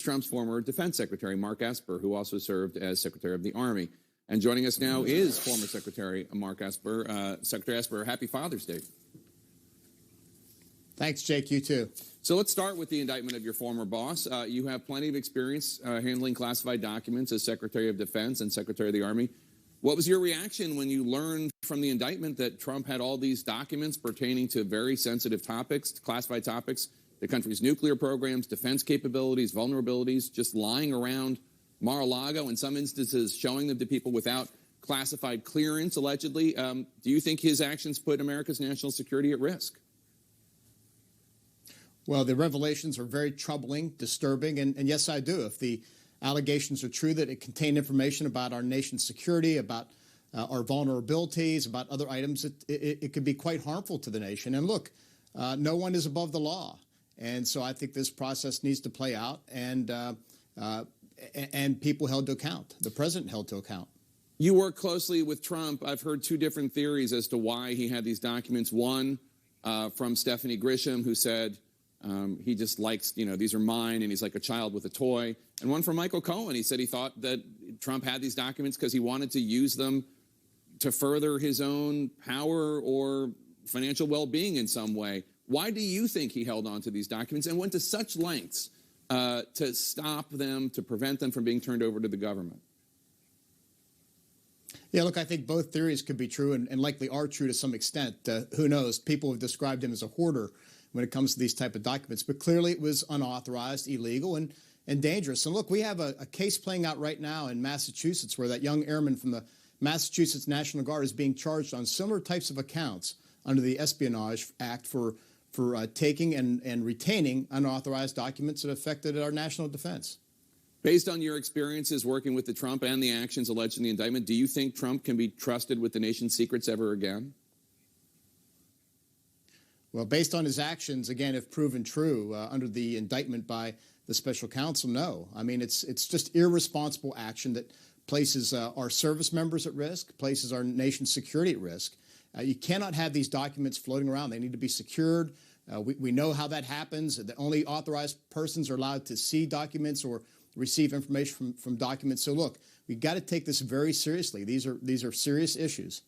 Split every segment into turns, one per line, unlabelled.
Trump's former defense secretary, Mark Esper, who also served as Secretary of the Army. And joining us now is former Secretary Mark Esper. Secretary Esper, happy Father's Day.
Thanks, Jake. You too.
So let's start with the indictment of your former boss. You have plenty of experience handling classified documents as Secretary of Defense and Secretary of the Army. What was your reaction when you learned from the indictment that Trump had all these documents pertaining to very sensitive topics, classified topics, the country's nuclear programs, defense capabilities, vulnerabilities, just lying around Mar-a-Lago, in some instances showing them to people without classified clearance, allegedly? Do you think his actions put America's national security at risk?
Well, the revelations are very troubling, disturbing, and yes, I do. If the allegations are true that it contained information about our nation's security, about our vulnerabilities, about other items, it could be quite harmful to the nation. And look, no one is above the law. And so I think this process needs to play out and people held to account, the president held to account.
You work closely with Trump. I've heard two different theories as to why he had these documents. One from Stephanie Grisham, who said he just likes, these are mine, and he's like a child with a toy. And one from Michael Cohen. He said he thought that Trump had these documents because he wanted to use them to further his own power or financial well-being in some way. Why do you think he held on to these documents and went to such lengths to stop them, to prevent them from being turned over to the government?
Yeah, look, I think both theories could be true and likely are true to some extent. Who knows? People have described him as a hoarder when it comes to these type of documents. But clearly it was unauthorized, illegal, and dangerous. And look, we have a case playing out right now in Massachusetts where that young airman from the Massachusetts National Guard is being charged on similar types of accounts under the Espionage Act for taking and retaining unauthorized documents that affected our national defense.
Based on your experiences working with the Trump and the actions alleged in the indictment, do you think Trump can be trusted with the nation's secrets ever again?
Well, based on his actions, again, if proven true under the indictment by the special counsel, no. I mean, it's just irresponsible action that places our service members at risk, places our nation's security at risk. You cannot have these documents floating around. They need to be secured. We know how that happens. That only authorized persons are allowed to see documents or receive information from documents. So look, we've got to take this very seriously. These are serious issues.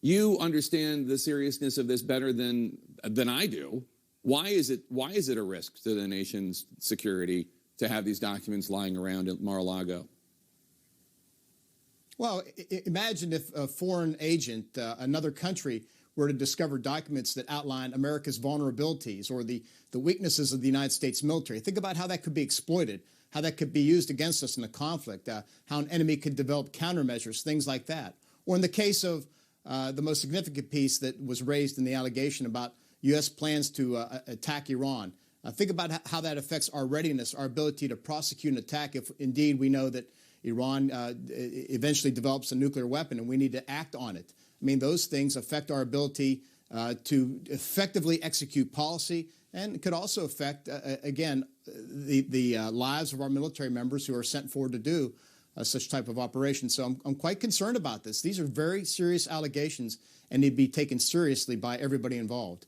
You understand the seriousness of this better than I do. Why is it a risk to the nation's security to have these documents lying around at Mar-a-Lago? Well,
imagine if a foreign agent, another country, were to discover documents that outline America's vulnerabilities or the weaknesses of the United States military. Think about how that could be exploited, how that could be used against us in a conflict, how an enemy could develop countermeasures, things like that. Or in the case of the most significant piece that was raised in the allegation about U.S. plans to attack Iran. Think about how that affects our readiness, our ability to prosecute an attack if indeed we know that Iran eventually develops a nuclear weapon and we need to act on it. I mean, those things affect our ability to effectively execute policy, and it could also affect, again, the lives of our military members who are sent forward to do such type of operation. So I'm quite concerned about this. These are very serious allegations and need to be taken seriously by everybody involved.